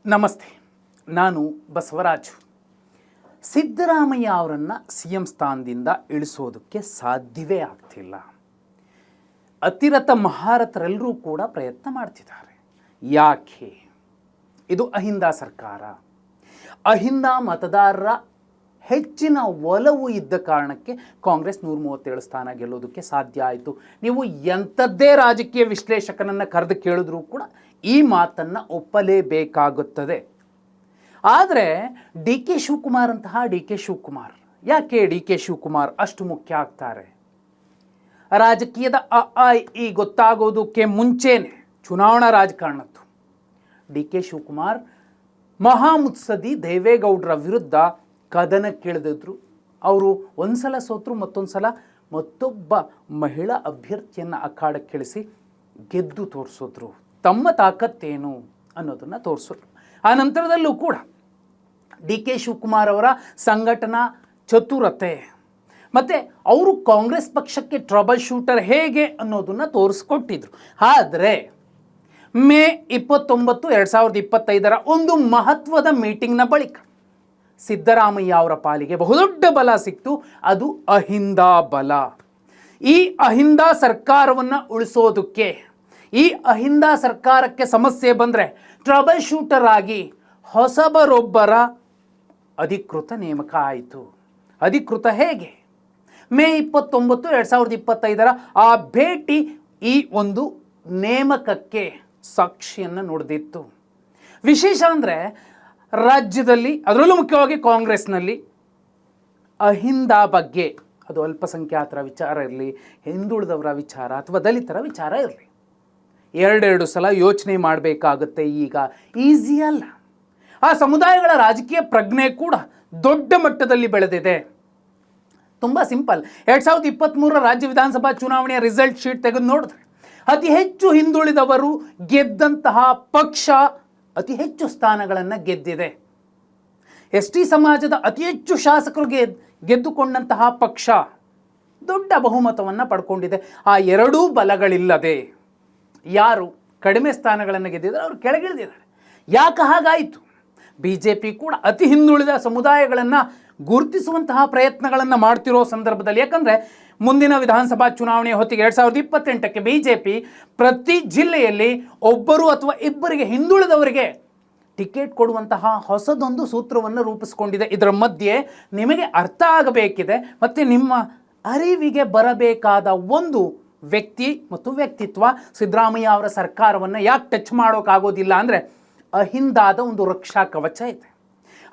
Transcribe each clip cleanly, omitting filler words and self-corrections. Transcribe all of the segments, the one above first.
ನಮಸ್ತೆ. ನಾನು ಬಸವರಾಜು. ಸಿದ್ದರಾಮಯ್ಯ ಅವರನ್ನು CM ಸ್ಥಾನದಿಂದ ಇಳಿಸೋದಕ್ಕೆ ಸಾಧ್ಯವೇ ಆಗ್ತಿಲ್ಲ. ಅತಿರಥ ಮಹಾರಥರೆಲ್ಲರೂ ಕೂಡ ಪ್ರಯತ್ನ ಮಾಡ್ತಿದ್ದಾರೆ. ಯಾಕೆ? ಇದು ಅಹಿಂದ ಸರ್ಕಾರ. ಅಹಿಂದ ಮತದಾರರ ಹೆಚ್ಚಿನ ಒಲವು ಇದ್ದ ಕಾರಣಕ್ಕೆ ಕಾಂಗ್ರೆಸ್ 137 ಸ್ಥಾನ ಗೆಲ್ಲೋದಕ್ಕೆ ಸಾಧ್ಯ ಆಯಿತು. ನೀವು ಎಂಥದ್ದೇ ರಾಜಕೀಯ ವಿಶ್ಲೇಷಕನನ್ನು ಕರೆದು ಕೇಳಿದ್ರೂ ಕೂಡ ಈ ಮಾತನ್ನು ಒಪ್ಪಲೇಬೇಕಾಗುತ್ತದೆ. ಆದರೆ DK ಶಿವಕುಮಾರ್ ಅಂತಹ DK ಶಿವಕುಮಾರ್, ಯಾಕೆ DK ಶಿವಕುಮಾರ್ ಅಷ್ಟು ಮುಖ್ಯ ಆಗ್ತಾರೆ? ರಾಜಕೀಯದ ಈ ಗೊತ್ತಾಗೋದಕ್ಕೆ ಮುಂಚೆನೇ ಚುನಾವಣಾ ರಾಜಕಾರಣದ್ದು DK ಶಿವಕುಮಾರ್ ಮಹಾಮುತ್ಸದಿ ದೇವೇಗೌಡರ ವಿರುದ್ಧ ಕದನಕ್ಕಿಳಿದಿದ್ರು. ಅವರು ಒಂದ್ಸಲ ಸೋತರು, ಮತ್ತೊಂದು ಸಲ ಮತ್ತೊಬ್ಬ ಮಹಿಳಾ ಅಭ್ಯರ್ಥಿಯನ್ನು ಅಖಾಡಕ್ಕಿಳಿಸಿ ಗೆದ್ದು ತೋರಿಸಿದ್ರು. ತಮ್ಮ ತಾಕತ್ತೇನು ಅನ್ನೋದನ್ನು ತೋರಿಸಿದ್ರು. ಆ ನಂತರದಲ್ಲೂ ಕೂಡ DK ಶಿವಕುಮಾರ್ ಅವರ ಸಂಘಟನಾ ಚತುರತೆ ಮತ್ತು ಅವರು ಕಾಂಗ್ರೆಸ್ ಪಕ್ಷಕ್ಕೆ ಟ್ರಬಲ್ ಶೂಟರ್ ಹೇಗೆ ಅನ್ನೋದನ್ನು ತೋರಿಸ್ಕೊಟ್ಟಿದ್ರು. ಆದರೆ ಮೇ 29, 2025 ಒಂದು ಮಹತ್ವದ ಮೀಟಿಂಗ್ನ ಬಳಿಕ ಸಿದ್ದರಾಮಯ್ಯ ಅವರ ಪಾಲಿಗೆ ಬಹುದೊಡ್ಡ ಬಲ ಸಿಕ್ತು. ಅದು ಅಹಿಂದ ಬಲ. ಈ ಅಹಿಂದ ಸರ್ಕಾರವನ್ನು ಉಳಿಸೋದಕ್ಕೆ, ಈ ಅಹಿಂದ ಸರ್ಕಾರಕ್ಕೆ ಸಮಸ್ಯೆ ಬಂದರೆ ಟ್ರಬಲ್ ಶೂಟರ್ ಆಗಿ ಹೊಸಬರೊಬ್ಬರ ಅಧಿಕೃತ ನೇಮಕ ಆಯಿತು. ಅಧಿಕೃತ ಹೇಗೆ? ಮೇ 29, 2025 ಆ ಭೇಟಿ ಈ ಒಂದು ನೇಮಕಕ್ಕೆ ಸಾಕ್ಷಿಯನ್ನು ನುಡಿದಿತ್ತು. ವಿಶೇಷ ಅಂದರೆ ರಾಜ್ಯದಲ್ಲಿ, ಅದರಲ್ಲೂ ಮುಖ್ಯವಾಗಿ ಕಾಂಗ್ರೆಸ್ನಲ್ಲಿ ಅಹಿಂದ ಬಗ್ಗೆ, ಅದು ಅಲ್ಪಸಂಖ್ಯಾತರ ವಿಚಾರ ಇರಲಿ, ಹಿಂದುಳಿದವರ ವಿಚಾರ ಅಥವಾ ದಲಿತರ ವಿಚಾರ ಇರಲಿ, ಎರಡೆರಡು ಸಲ ಯೋಚನೆ ಮಾಡಬೇಕಾಗುತ್ತೆ. ಈಗ ಈಸಿ ಅಲ್ಲ. ಆ ಸಮುದಾಯಗಳ ರಾಜಕೀಯ ಪ್ರಜ್ಞೆ ಕೂಡ ದೊಡ್ಡ ಮಟ್ಟದಲ್ಲಿ ಬೆಳೆದಿದೆ. ತುಂಬ ಸಿಂಪಲ್. 2023 ರಾಜ್ಯ ವಿಧಾನಸಭಾ ಚುನಾವಣೆಯ ರಿಸಲ್ಟ್ ಶೀಟ್ ತೆಗೆದು ನೋಡಿದ್ರೆ ಅತಿ ಹೆಚ್ಚು ಹಿಂದುಳಿದವರು ಗೆದ್ದಂತಹ ಪಕ್ಷ ಅತಿ ಹೆಚ್ಚು ಸ್ಥಾನಗಳನ್ನು ಗೆದ್ದಿದೆ. ST ಸಮಾಜದ ಅತಿ ಹೆಚ್ಚು ಶಾಸಕರು ಗೆದ್ದುಕೊಂಡಂತಹ ಪಕ್ಷ ದೊಡ್ಡ ಬಹುಮತವನ್ನು ಪಡ್ಕೊಂಡಿದೆ. ಆ ಎರಡೂ ಬಲಗಳಿಲ್ಲದೆ ಯಾರು ಕಡಿಮೆ ಸ್ಥಾನಗಳನ್ನು ಗೆದ್ದಿದ್ದಾರೆ ಅವರು ಕೆಳಗಿಳಿದಿದ್ದಾರೆ. ಯಾಕೆ ಹಾಗಾಯಿತು? BJP ಕೂಡ ಅತಿ ಹಿಂದುಳಿದ ಸಮುದಾಯಗಳನ್ನು ಗುರುತಿಸುವಂತಹ ಪ್ರಯತ್ನಗಳನ್ನು ಮಾಡ್ತಿರೋ ಸಂದರ್ಭದಲ್ಲಿ, ಯಾಕಂದರೆ ಮುಂದಿನ ವಿಧಾನಸಭಾ ಚುನಾವಣೆಯ ಹೊತ್ತಿಗೆ 2028ಕ್ಕೆ BJP ಪ್ರತಿ ಜಿಲ್ಲೆಯಲ್ಲಿ ಒಬ್ಬರು ಅಥವಾ ಇಬ್ಬರಿಗೆ ಹಿಂದುಳಿದವರಿಗೆ ಟಿಕೆಟ್ ಕೊಡುವಂತಹ ಹೊಸದೊಂದು ಸೂತ್ರವನ್ನು ರೂಪಿಸಿಕೊಂಡಿದೆ. ಇದರ ಮಧ್ಯೆ ನಿಮಗೆ ಅರ್ಥ ಆಗಬೇಕಿದೆ ಮತ್ತು ನಿಮ್ಮ ಅರಿವಿಗೆ ಬರಬೇಕಾದ ಒಂದು ವ್ಯಕ್ತಿ ಮತ್ತು ವ್ಯಕ್ತಿತ್ವ. ಸಿದ್ದರಾಮಯ್ಯ ಅವರ ಸರ್ಕಾರವನ್ನು ಯಾಕೆ ಟಚ್ ಮಾಡೋಕ್ಕಾಗೋದಿಲ್ಲ ಅಂದರೆ ಅಹಿಂದಾದ ಒಂದು ರಕ್ಷಾ ಕವಚ ಇದೆ.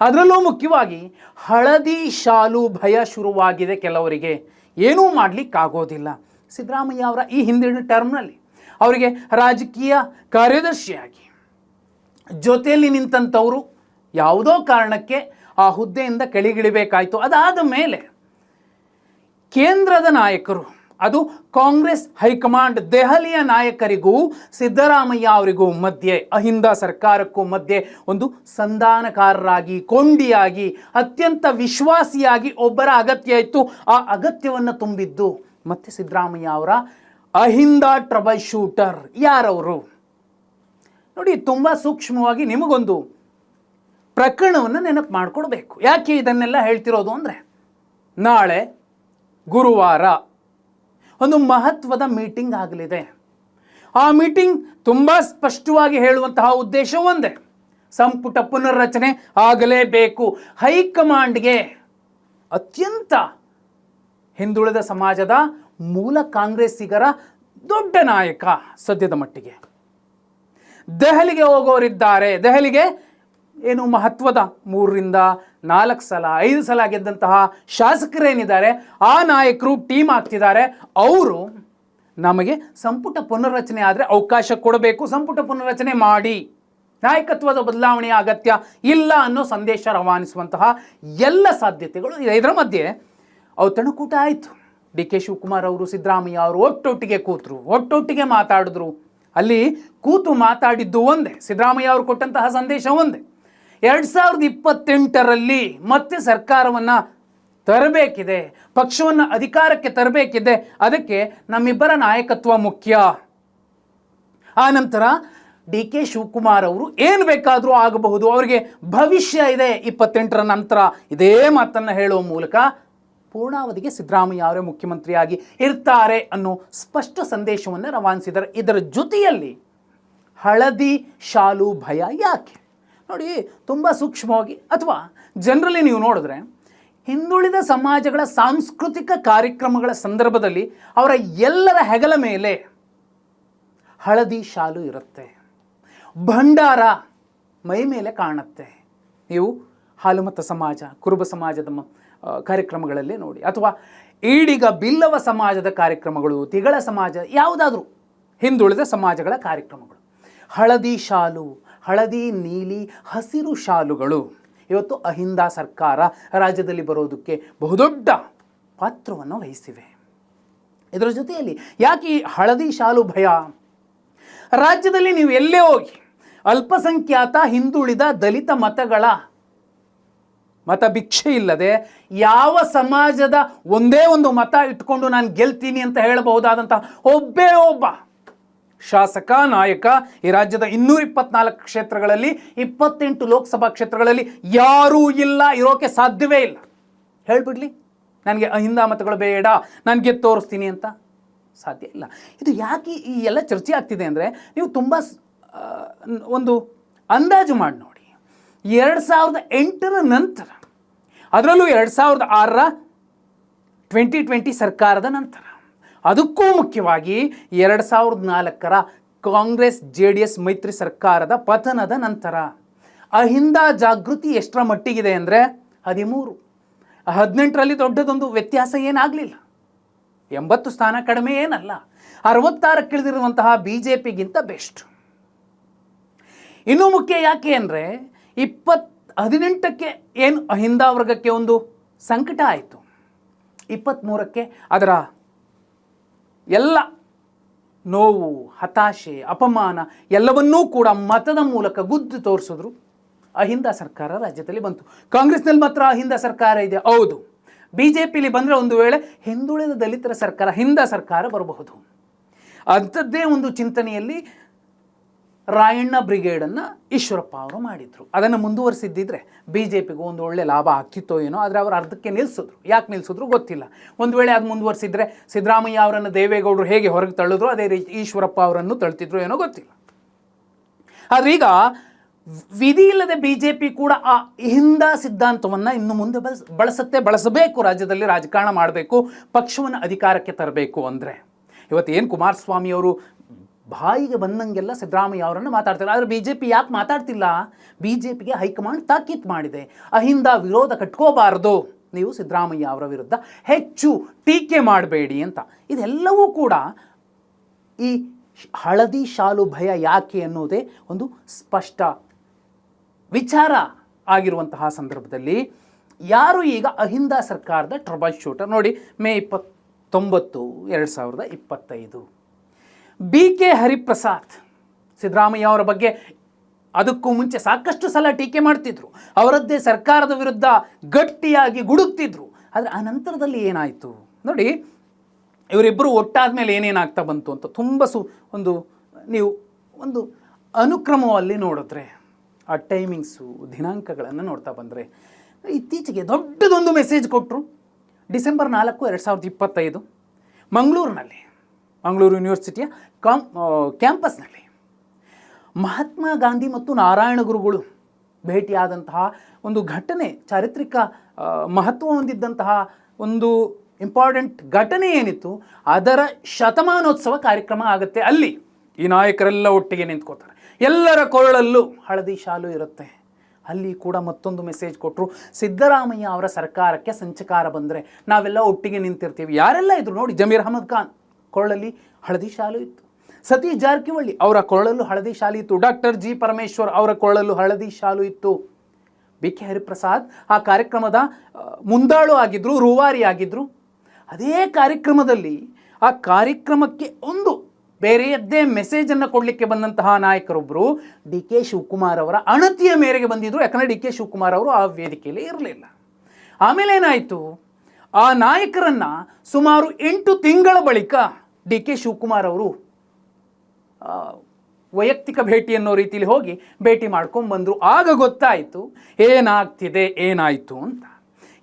ಅದರಲ್ಲೂ ಮುಖ್ಯವಾಗಿ ಹಳದಿ ಶಾಲು ಭಯ ಶುರುವಾಗಿದೆ ಕೆಲವರಿಗೆ. ಏನೂ ಮಾಡಲಿಕ್ಕಾಗೋದಿಲ್ಲ. ಸಿದ್ದರಾಮಯ್ಯ ಅವರ ಈ ಹಿಂದಿನ ಟರ್ಮ್ನಲ್ಲಿ ಅವರಿಗೆ ರಾಜಕೀಯ ಕಾರ್ಯದರ್ಶಿಯಾಗಿ ಜೊತೆಯಲ್ಲಿ ನಿಂತಂಥವರು ಯಾವುದೋ ಕಾರಣಕ್ಕೆ ಆ ಹುದ್ದೆಯಿಂದ ಕೆಳಗಿಳಿಬೇಕಾಯಿತು. ಅದಾದ ಮೇಲೆ ಕೇಂದ್ರದ ನಾಯಕರು, ಅದು ಕಾಂಗ್ರೆಸ್ ಹೈಕಮಾಂಡ್, ದೆಹಲಿಯ ನಾಯಕರಿಗೂ ಸಿದ್ದರಾಮಯ್ಯ ಅವರಿಗೂ ಮಧ್ಯೆ, ಅಹಿಂದ ಸರ್ಕಾರಕ್ಕೂ ಮಧ್ಯೆ ಒಂದು ಸಂಧಾನಕಾರರಾಗಿ, ಕೊಂಡಿಯಾಗಿ, ಅತ್ಯಂತ ವಿಶ್ವಾಸಿಯಾಗಿ ಒಬ್ಬರ ಅಗತ್ಯ ಇತ್ತು. ಆ ಅಗತ್ಯವನ್ನು ತುಂಬಿದ್ದು ಮತ್ತೆ ಸಿದ್ದರಾಮಯ್ಯ ಅವರ ಅಹಿಂದ ಟ್ರಬಲ್ ಶೂಟರ್. ಯಾರವರು ನೋಡಿ, ತುಂಬ ಸೂಕ್ಷ್ಮವಾಗಿ ನಿಮಗೊಂದು ಪ್ರಕರಣವನ್ನು ನೆನಪು ಮಾಡಿಕೊಡ್ಬೇಕು. ಯಾಕೆ ಇದನ್ನೆಲ್ಲ ಹೇಳ್ತಿರೋದು ಅಂದರೆ, ನಾಳೆ ಗುರುವಾರ ಒಂದು ಮಹತ್ವದ ಮೀಟಿಂಗ್ ಆಗಲಿದೆ. ಆ ಮೀಟಿಂಗ್ ತುಂಬ ಸ್ಪಷ್ಟವಾಗಿ ಹೇಳುವಂತಹ ಉದ್ದೇಶ ಒಂದೇ: ಸಂಪುಟ ಪುನರ್ರಚನೆ ಆಗಲೇಬೇಕು. ಹೈಕಮಾಂಡ್ಗೆ ಅತ್ಯಂತ ಹಿಂದುಳಿದ ಸಮಾಜದ ಮೂಲ ಕಾಂಗ್ರೆಸ್ಸಿಗರ ದೊಡ್ಡ ನಾಯಕ ಸದ್ಯದ ಮಟ್ಟಿಗೆ ದೆಹಲಿಗೆ ಹೋಗೋರಿದ್ದಾರೆ. ದೆಹಲಿಗೆ ಏನು ಮಹತ್ವದ 3ರಿಂದ 4 ಸಲ 5 ಸಲ ಗೆದ್ದಂತಹ ಶಾಸಕರೇನಿದ್ದಾರೆ, ಆ ನಾಯಕರು ಟೀಮ್ ಆಗ್ತಿದ್ದಾರೆ. ಅವರು ನಮಗೆ ಸಂಪುಟ ಪುನರ್ರಚನೆ ಆದರೆ ಅವಕಾಶ ಕೊಡಬೇಕು, ಸಂಪುಟ ಪುನರ್ರಚನೆ ಮಾಡಿ, ನಾಯಕತ್ವದ ಬದಲಾವಣೆಯ ಅಗತ್ಯ ಇಲ್ಲ ಅನ್ನೋ ಸಂದೇಶ ರವಾನಿಸುವಂತಹ ಎಲ್ಲ ಸಾಧ್ಯತೆಗಳು ಇದೆ. ಇದರ ಮಧ್ಯೆ ಔತಣಕೂಟ ಆಯಿತು. DK ಶಿವಕುಮಾರ್ ಅವರು, ಸಿದ್ದರಾಮಯ್ಯ ಅವರು ಒಟ್ಟೊಟ್ಟಿಗೆ ಕೂತರು, ಒಟ್ಟೊಟ್ಟಿಗೆ ಮಾತಾಡಿದ್ರು. ಅಲ್ಲಿ ಕೂತು ಮಾತಾಡಿದ್ದು ಒಂದೇ, ಸಿದ್ದರಾಮಯ್ಯ ಅವರು ಕೊಟ್ಟಂತಹ ಸಂದೇಶ ಒಂದೇ: 2028ರಲ್ಲಿ ಮತ್ತೆ ಸರ್ಕಾರವನ್ನು ತರಬೇಕಿದೆ, ಪಕ್ಷವನ್ನು ಅಧಿಕಾರಕ್ಕೆ ತರಬೇಕಿದೆ, ಅದಕ್ಕೆ ನಮ್ಮಿಬ್ಬರ ನಾಯಕತ್ವ ಮುಖ್ಯ. ಆ ನಂತರ ಡಿ ಕೆ ಶಿವಕುಮಾರ್ ಅವರು ಏನು ಬೇಕಾದರೂ ಆಗಬಹುದು, ಅವರಿಗೆ ಭವಿಷ್ಯ ಇದೆ 28ರ ನಂತರ, ಇದೇ ಮಾತನ್ನು ಹೇಳುವ ಮೂಲಕ ಪೂರ್ಣಾವಧಿಗೆ ಸಿದ್ದರಾಮಯ್ಯ ಅವರೇ ಮುಖ್ಯಮಂತ್ರಿಯಾಗಿ ಇರ್ತಾರೆ ಅನ್ನೋ ಸ್ಪಷ್ಟ ಸಂದೇಶವನ್ನು ರವಾನಿಸಿದ್ದಾರೆ. ಇದರ ಜೊತೆಯಲ್ಲಿ ಹಳದಿ ಶಾಲು ಭಯ ಯಾಕೆ ನೋಡಿ, ತುಂಬ ಸೂಕ್ಷ್ಮವಾಗಿ ಅಥವಾ ಜನರಲಿ ನೀವು ನೋಡಿದ್ರೆ ಹಿಂದುಳಿದ ಸಮಾಜಗಳ ಸಾಂಸ್ಕೃತಿಕ ಕಾರ್ಯಕ್ರಮಗಳ ಸಂದರ್ಭದಲ್ಲಿ ಅವರ ಎಲ್ಲರ ಹೆಗಲ ಮೇಲೆ ಹಳದಿ ಶಾಲು ಇರುತ್ತೆ, ಭಂಡಾರ ಮೈ ಮೇಲೆ ಕಾಣುತ್ತೆ. ನೀವು ಹಾಲುಮತ ಸಮಾಜ, ಕುರುಬ ಸಮಾಜದ ಕಾರ್ಯಕ್ರಮಗಳಲ್ಲಿ ನೋಡಿ, ಅಥವಾ ಈಡಿಗ ಬಿಲ್ಲವ ಸಮಾಜದ ಕಾರ್ಯಕ್ರಮಗಳು, ತಿಗಳ ಸಮಾಜ, ಯಾವುದಾದ್ರೂ ಹಿಂದುಳಿದ ಸಮಾಜಗಳ ಕಾರ್ಯಕ್ರಮಗಳು, ಹಳದಿ ಶಾಲು, ಹಳದಿ, ನೀಲಿ, ಹಸಿರು ಶಾಲುಗಳು ಇವತ್ತು ಅಹಿಂದ ಸರ್ಕಾರ ರಾಜ್ಯದಲ್ಲಿ ಬರೋದಕ್ಕೆ ಬಹುದೊಡ್ಡ ಪಾತ್ರವನ್ನು ವಹಿಸಿವೆ. ಇದರ ಜೊತೆಯಲ್ಲಿ ಯಾಕೆ ಈ ಹಳದಿ ಶಾಲು ಭಯ? ರಾಜ್ಯದಲ್ಲಿ ನೀವು ಎಲ್ಲೇ ಹೋಗಿ ಅಲ್ಪಸಂಖ್ಯಾತ, ಹಿಂದುಳಿದ, ದಲಿತ ಮತಗಳ ಮತ ಭಿಕ್ಷೆ ಇಲ್ಲದೆ ಯಾವ ಸಮಾಜದ ಒಂದೇ ಒಂದು ಮತ ಇಟ್ಕೊಂಡು ನಾನು ಗೆಲ್ತೀನಿ ಅಂತ ಹೇಳಬಹುದಾದಂಥ ಒಬ್ಬೇ ಒಬ್ಬ ಶಾಸಕ, ನಾಯಕ ಈ ರಾಜ್ಯದ 224 ಕ್ಷೇತ್ರಗಳಲ್ಲಿ 28 ಲೋಕಸಭಾ ಕ್ಷೇತ್ರಗಳಲ್ಲಿ ಯಾರೂ ಇಲ್ಲ, ಇರೋಕೆ ಸಾಧ್ಯವೇ ಇಲ್ಲ. ಹೇಳ್ಬಿಡ್ಲಿ ನನಗೆ ಅಹಿಂದ ಮತಗಳು ಬೇಡ, ನಾನು ಗೆದ್ದು ತೋರಿಸ್ತೀನಿ ಅಂತ, ಸಾಧ್ಯ ಇಲ್ಲ. ಇದು ಯಾಕೆ ಈ ಎಲ್ಲ ಚರ್ಚೆ ಆಗ್ತಿದೆ ಅಂದರೆ, ನೀವು ತುಂಬ ಒಂದು ಅಂದಾಜು ಮಾಡಿ ನೋಡಿ, 2008ರ ನಂತರ, ಅದರಲ್ಲೂ 2006ರ 2020 ಸರ್ಕಾರದ ನಂತರ, ಅದಕ್ಕೂ ಮುಖ್ಯವಾಗಿ 2004ರ ಕಾಂಗ್ರೆಸ್ JDS ಮೈತ್ರಿ ಸರ್ಕಾರದ ಪತನದ ನಂತರ ಅಹಿಂದ ಜಾಗೃತಿ ಎಷ್ಟರ ಮಟ್ಟಿಗಿದೆ ಅಂದರೆ 13, 18ರಲ್ಲಿ ದೊಡ್ಡದೊಂದು ವ್ಯತ್ಯಾಸ ಏನಾಗಲಿಲ್ಲ. 80 ಸ್ಥಾನ ಕಡಿಮೆ ಏನಲ್ಲ, 66ಕ್ಕೆ ಇಳಿದಿರುವಂತಹ BJPಗಿಂತ ಬೆಸ್ಟ್. ಇನ್ನೂ ಮುಖ್ಯ ಯಾಕೆ ಅಂದರೆ 18ಕ್ಕೆ ಏನು ಅಹಿಂದ ವರ್ಗಕ್ಕೆ ಒಂದು ಸಂಕಟ ಆಯಿತು, 23ಕ್ಕೆ ಅದರ ಎಲ್ಲ ನೋವು, ಹತಾಶೆ, ಅಪಮಾನ ಎಲ್ಲವನ್ನೂ ಕೂಡ ಮತದ ಮೂಲಕ ಗುದ್ದು ತೋರಿಸಿದ್ರು. ಅಹಿಂದ ಸರ್ಕಾರ ರಾಜ್ಯದಲ್ಲಿ ಬಂತು. ಕಾಂಗ್ರೆಸ್ನಲ್ಲಿ ಮಾತ್ರ ಅಹಿಂದ ಸರ್ಕಾರ ಇದೆ, ಹೌದು. BJPಲಿ ಬಂದರೆ ಒಂದು ವೇಳೆ ಹಿಂದುಳಿದ ದಲಿತರ ಸರ್ಕಾರ, ಹಿಂದ ಸರ್ಕಾರ ಬರಬಹುದು. ಅಂಥದ್ದೇ ಒಂದು ಚಿಂತನೆಯಲ್ಲಿ ರಾಯಣ್ಣ ಬ್ರಿಗೇಡನ್ನು ಈಶ್ವರಪ್ಪ ಅವರು ಮಾಡಿದರು. ಅದನ್ನು ಮುಂದುವರಿಸಿದ್ದಿದ್ರೆ BJPಗೂ ಒಂದು ಒಳ್ಳೆ ಲಾಭ ಆಗ್ತಿತ್ತೋ ಏನೋ, ಆದರೆ ಅವರು ಅರ್ಧಕ್ಕೆ ನಿಲ್ಲಿಸಿದ್ರು. ಯಾಕೆ ನಿಲ್ಲಿಸಿದ್ರು ಗೊತ್ತಿಲ್ಲ. ಒಂದು ವೇಳೆ ಅದು ಮುಂದುವರಿಸಿದ್ರೆ ಸಿದ್ದರಾಮಯ್ಯ ಅವರನ್ನು ದೇವೇಗೌಡರು ಹೇಗೆ ಹೊರಗೆ ತಳ್ಳಿದ್ರು, ಅದೇ ರೀತಿ ಈಶ್ವರಪ್ಪ ಅವರನ್ನು ತಳ್ತಿದ್ರು ಏನೋ ಗೊತ್ತಿಲ್ಲ. ಆದರೆ ಈಗ ವಿಧಿ ಇಲ್ಲದೆ BJP ಕೂಡ ಆ ಹಿಂದ ಸಿದ್ಧಾಂತವನ್ನು ಇನ್ನು ಮುಂದೆ ಬಳಸಬೇಕು, ರಾಜ್ಯದಲ್ಲಿ ರಾಜಕಾರಣ ಮಾಡಬೇಕು, ಪಕ್ಷವನ್ನು ಅಧಿಕಾರಕ್ಕೆ ತರಬೇಕು. ಅಂದರೆ ಇವತ್ತೇನು ಕುಮಾರಸ್ವಾಮಿ ಅವರು ಬಾಯಿಗೆ ಬಂದಂಗೆಲ್ಲ ಸಿದ್ದರಾಮಯ್ಯ ಅವರನ್ನು ಮಾತಾಡ್ತಾರೆ, ಆದರೆ BJP ಯಾಕೆ ಮಾತಾಡ್ತಿಲ್ಲ? BJPಗೆ ಹೈಕಮಾಂಡ್ ತಾಕೀತು ಮಾಡಿದೆ, ಅಹಿಂದ ವಿರೋಧ ಕಟ್ಕೋಬಾರ್ದು, ನೀವು ಸಿದ್ದರಾಮಯ್ಯ ಅವರ ವಿರುದ್ಧ ಹೆಚ್ಚು ಟೀಕೆ ಮಾಡಬೇಡಿ ಅಂತ. ಇದೆಲ್ಲವೂ ಕೂಡ ಈ ಹಳದಿ ಶಾಲು ಭಯ ಯಾಕೆ ಅನ್ನೋದೇ ಒಂದು ಸ್ಪಷ್ಟ ವಿಚಾರ ಆಗಿರುವಂತಹ ಸಂದರ್ಭದಲ್ಲಿ ಯಾರು ಈಗ ಅಹಿಂದ ಸರ್ಕಾರದ ಟ್ರಬಲ್ ಶೂಟರ್ ನೋಡಿ, ಮೇ 29, 2025 BK ಹರಿಪ್ರಸಾದ್ ಸಿದ್ದರಾಮಯ್ಯ ಅವರ ಬಗ್ಗೆ ಅದಕ್ಕೂ ಮುಂಚೆ ಸಾಕಷ್ಟು ಸಲ ಟೀಕೆ ಮಾಡ್ತಿದ್ರು, ಅವರದ್ದೇ ಸರ್ಕಾರದ ವಿರುದ್ಧ ಗಟ್ಟಿಯಾಗಿ ಗುಡುಕ್ತಿದ್ರು. ಆದರೆ ಆ ನಂತರದಲ್ಲಿ ಏನಾಯಿತು ನೋಡಿ, ಇವರಿಬ್ಬರು ಒಟ್ಟಾದ ಮೇಲೆ ಏನೇನಾಗ್ತಾ ಬಂತು ಅಂತ ತುಂಬ ನೀವು ಒಂದು ಅನುಕ್ರಮದಲ್ಲಿ ನೋಡಿದ್ರೆ, ಆ ಟೈಮಿಂಗ್ಸು, ದಿನಾಂಕಗಳನ್ನು ನೋಡ್ತಾ ಬಂದರೆ, ಇತ್ತೀಚೆಗೆ ದೊಡ್ಡದೊಂದು ಮೆಸೇಜ್ ಕೊಟ್ಟರು. ಡಿಸೆಂಬರ್ 4, 2025 ಮಂಗಳೂರು ಯೂನಿವರ್ಸಿಟಿಯ ಕ್ಯಾಂಪಸ್ನಲ್ಲಿ ಮಹಾತ್ಮ ಗಾಂಧಿ ಮತ್ತು ನಾರಾಯಣ ಗುರುಗಳು ಭೇಟಿಯಾದಂತಹ ಒಂದು ಘಟನೆ, ಚಾರಿತ್ರಿಕ ಮಹತ್ವ ಹೊಂದಿದ್ದಂತಹ ಒಂದು ಇಂಪಾರ್ಟೆಂಟ್ ಘಟನೆ ಏನಿತ್ತು, ಅದರ ಶತಮಾನೋತ್ಸವ ಕಾರ್ಯಕ್ರಮ ಆಗುತ್ತೆ. ಅಲ್ಲಿ ಈ ನಾಯಕರೆಲ್ಲ ಒಟ್ಟಿಗೆ ನಿಂತ್ಕೋತಾರೆ, ಎಲ್ಲರ ಕೊರಳಲ್ಲೂ ಹಳದಿ ಶಾಲು ಇರುತ್ತೆ. ಅಲ್ಲಿ ಕೂಡ ಮತ್ತೊಂದು ಮೆಸೇಜ್ ಕೊಟ್ಟರು, ಸಿದ್ದರಾಮಯ್ಯ ಅವರ ಸರ್ಕಾರಕ್ಕೆ ಸಂಚಕಾರ ಬಂದರೆ ನಾವೆಲ್ಲ ಒಟ್ಟಿಗೆ ನಿಂತಿರ್ತೀವಿ. ಯಾರೆಲ್ಲ ಇದ್ರು ನೋಡಿ, ಜಮೀರ್ ಅಹಮದ್ ಖಾನ್ ಕೊರಳಲ್ಲಿ ಹಳದಿ ಶಾಲು ಇತ್ತು, ಸತೀಶ್ ಜಾರಕಿಹೊಳಿ ಅವರ ಕೊರಳಲ್ಲೂ ಹಳದಿ ಶಾಲು ಇತ್ತು, ಡಾಕ್ಟರ್ G. ಪರಮೇಶ್ವರ್ ಅವರ ಕೊರಳಲ್ಲೂ ಹಳದಿ ಶಾಲು ಇತ್ತು. BK ಹರಿಪ್ರಸಾದ್ ಆ ಕಾರ್ಯಕ್ರಮದ ಮುಂದಾಳು ಆಗಿದ್ದರು, ರೂವಾರಿ ಆಗಿದ್ದರು. ಅದೇ ಕಾರ್ಯಕ್ರಮದಲ್ಲಿ ಆ ಕಾರ್ಯಕ್ರಮಕ್ಕೆ ಒಂದು ಬೇರೆಯದ್ದೇ ಮೆಸೇಜನ್ನು ಕೊಡಲಿಕ್ಕೆ ಬಂದಂತಹ ನಾಯಕರೊಬ್ಬರು DK ಶಿವಕುಮಾರ್ ಅವರ ಅಣತಿಯ ಮೇರೆಗೆ ಬಂದಿದ್ದರು. ಯಾಕಂದರೆ DK ಶಿವಕುಮಾರ್ ಅವರು ಆ ವೇದಿಕೆಯಲ್ಲಿ ಇರಲಿಲ್ಲ. ಆಮೇಲೆ ಏನಾಯಿತು, ಆ ನಾಯಕರನ್ನು ಸುಮಾರು 8 ತಿಂಗಳ ಬಳಿಕ DK ಶಿವಕುಮಾರ್ ಅವರು ವೈಯಕ್ತಿಕ ಭೇಟಿ ಅನ್ನೋ ರೀತಿಯಲ್ಲಿ ಹೋಗಿ ಭೇಟಿ ಮಾಡ್ಕೊಂಡು ಬಂದರು. ಆಗ ಗೊತ್ತಾಯಿತು ಏನಾಗ್ತಿದೆ ಏನಾಯಿತು ಅಂತ.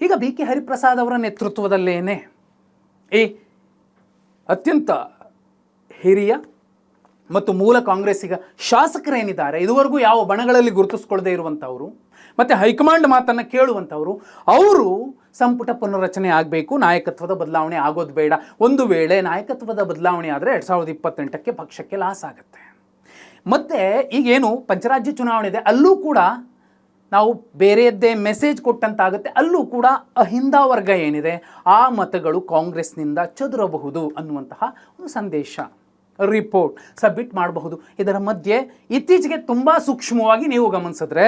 ಈಗ ಬಿ ಕೆ ಹರಿಪ್ರಸಾದ್ ಅವರ ನೇತೃತ್ವದಲ್ಲೇನೆ ಈ ಅತ್ಯಂತ ಹಿರಿಯ ಮತ್ತು ಮೂಲ ಕಾಂಗ್ರೆಸ್ಸಿಗ ಶಾಸಕರೇನಿದ್ದಾರೆ, ಇದುವರೆಗೂ ಯಾವ ಬಣಗಳಲ್ಲಿ ಗುರುತಿಸ್ಕೊಳ್ಳದೆ ಇರುವಂಥವರು ಮತ್ತು ಹೈಕಮಾಂಡ್ ಮಾತನ್ನು ಕೇಳುವಂಥವರು, ಅವರು ಸಂಪುಟ ಪುನರ್ರಚನೆ ಆಗಬೇಕು, ನಾಯಕತ್ವದ ಬದಲಾವಣೆ ಆಗೋದು ಬೇಡ. ಒಂದು ವೇಳೆ ನಾಯಕತ್ವದ ಬದಲಾವಣೆ ಆದರೆ 2028ಕ್ಕೆ ಪಕ್ಷಕ್ಕೆ ಲಾಸ್ ಆಗುತ್ತೆ. ಮತ್ತು ಈಗೇನು ಪಂಚರಾಜ್ಯ ಚುನಾವಣೆ ಇದೆ, ಅಲ್ಲೂ ಕೂಡ ನಾವು ಬೇರೆಯದ್ದೇ ಮೆಸೇಜ್ ಕೊಟ್ಟಂತಾಗುತ್ತೆ. ಅಲ್ಲೂ ಕೂಡ ಅಹಿಂದ ವರ್ಗ ಏನಿದೆ ಆ ಮತಗಳು ಕಾಂಗ್ರೆಸ್ನಿಂದ ಚದುರಬಹುದು ಅನ್ನುವಂತಹ ಒಂದು ಸಂದೇಶ ರಿಪೋರ್ಟ್ ಸಬ್ಮಿಟ್ ಮಾಡಬಹುದು. ಇದರ ಮಧ್ಯೆ ಇತ್ತೀಚೆಗೆ ತುಂಬ ಸೂಕ್ಷ್ಮವಾಗಿ ನೀವು ಗಮನಿಸಿದ್ರೆ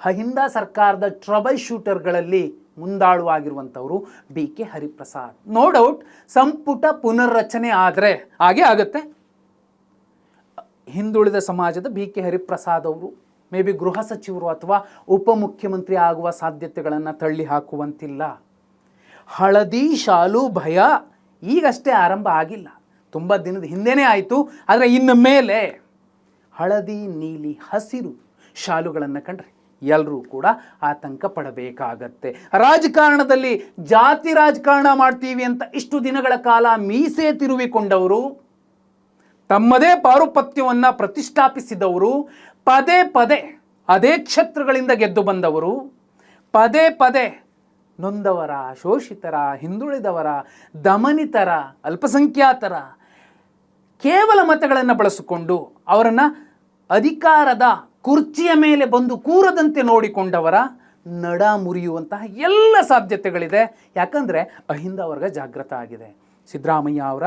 ಅಹಿಂದ ಸರ್ಕಾರದ ಟ್ರಬಲ್ ಶೂಟರ್ಗಳಲ್ಲಿ ಮುಂದಾಳುವಾಗಿರುವಂಥವರು B K Hariprasad. No doubt ಸಂಪುಟ ಪುನರ್ರಚನೆ ಆದರೆ ಹಾಗೆ ಆಗುತ್ತೆ. ಹಿಂದುಳಿದ ಸಮಾಜದ ಬಿ ಕೆ ಹರಿಪ್ರಸಾದ್ ಅವರು ಮೇ ಬಿ ಗೃಹ ಸಚಿವರು ಅಥವಾ ಉಪಮುಖ್ಯಮಂತ್ರಿ ಆಗುವ ಸಾಧ್ಯತೆಗಳನ್ನು ತಳ್ಳಿ ಹಾಕುವಂತಿಲ್ಲ. ಹಳದಿ ಶಾಲು ಭಯ ಈಗಷ್ಟೇ ಆರಂಭ ಆಗಿಲ್ಲ, ತುಂಬ ದಿನದ ಹಿಂದೆನೇ ಆಯಿತು. ಆದರೆ ಇನ್ನು ಮೇಲೆ ಹಳದಿ ನೀಲಿ ಹಸಿರು ಶಾಲುಗಳನ್ನು ಕಂಡ್ರೆ ಎಲ್ಲರೂ ಕೂಡ ಆತಂಕ ಪಡಬೇಕಾಗತ್ತೆ. ರಾಜಕಾರಣದಲ್ಲಿ ಜಾತಿ ರಾಜಕಾರಣ ಮಾಡ್ತೀವಿ ಅಂತ ಇಷ್ಟು ದಿನಗಳ ಕಾಲ ಮೀಸೆ ತಿರುವಿಕೊಂಡವರು, ತಮ್ಮದೇ ಪಾರುಪತ್ಯವನ್ನು ಪ್ರತಿಷ್ಠಾಪಿಸಿದವರು, ಪದೇ ಪದೇ ಅದೇ ಕ್ಷೇತ್ರಗಳಿಂದ ಗೆದ್ದು ಬಂದವರು, ಪದೇ ಪದೇ ನೊಂದವರ, ಶೋಷಿತರ, ಹಿಂದುಳಿದವರ, ದಮನಿತರ, ಅಲ್ಪಸಂಖ್ಯಾತರ ಕೇವಲ ಮತಗಳನ್ನು ಬಳಸಿಕೊಂಡು ಅವರನ್ನು ಅಧಿಕಾರದ ಕುರ್ಚಿಯ ಮೇಲೆ ಬಂದು ಕೂರದಂತೆ ನೋಡಿಕೊಂಡವರ ನಡ ಮುರಿಯುವಂತಹ ಎಲ್ಲ ಸಾಧ್ಯತೆಗಳಿದೆ. ಯಾಕಂದರೆ ಅಹಿಂದ ವರ್ಗ ಜಾಗೃತ ಆಗಿದೆ. ಸಿದ್ದರಾಮಯ್ಯ ಅವರ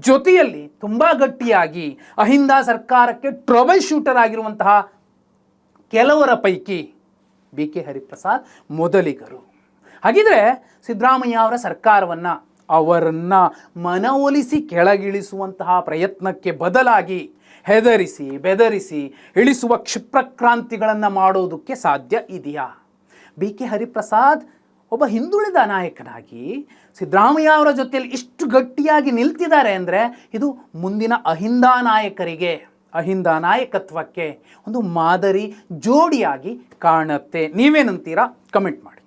ಜೊತೆಯಲ್ಲಿ ತುಂಬ ಗಟ್ಟಿಯಾಗಿ ಅಹಿಂದ ಸರ್ಕಾರಕ್ಕೆ ಟ್ರಬಲ್ ಶೂಟರ್ ಆಗಿರುವಂತಹ ಕೆಲವರ ಪೈಕಿ ಬಿ ಕೆ ಹರಿಪ್ರಸಾದ್ ಮೊದಲಿಗರು. ಹಾಗಿದ್ರೆ ಸಿದ್ದರಾಮಯ್ಯ ಅವರ ಸರ್ಕಾರವನ್ನು ಅವರನ್ನು ಮನವೊಲಿಸಿ ಕೆಳಗಿಳಿಸುವಂತಹ ಪ್ರಯತ್ನಕ್ಕೆ ಬದಲಾಗಿ ಹೆದರಿಸಿ ಬೆದರಿಸಿ ಇಳಿಸುವ ಕ್ಷಿಪ್ರಕ್ರಾಂತಿಗಳನ್ನು ಮಾಡೋದಕ್ಕೆ ಸಾಧ್ಯ ಇದೆಯಾ? ಬಿ ಕೆ ಹರಿಪ್ರಸಾದ್ ಒಬ್ಬ ಹಿಂದುಳಿದ ನಾಯಕನಾಗಿ ಸಿದ್ದರಾಮಯ್ಯ ಅವರ ಜೊತೆಯಲ್ಲಿ ಇಷ್ಟು ಗಟ್ಟಿಯಾಗಿ ನಿಲ್ತಿದ್ದಾರೆ ಅಂದರೆ ಇದು ಮುಂದಿನ ಅಹಿಂದ ನಾಯಕರಿಗೆ, ಅಹಿಂದ ನಾಯಕತ್ವಕ್ಕೆ ಒಂದು ಮಾದರಿ ಜೋಡಿಯಾಗಿ ಕಾಣುತ್ತೆ. ನೀವೇನಂತೀರಾ? ಕಮೆಂಟ್ ಮಾಡಿ.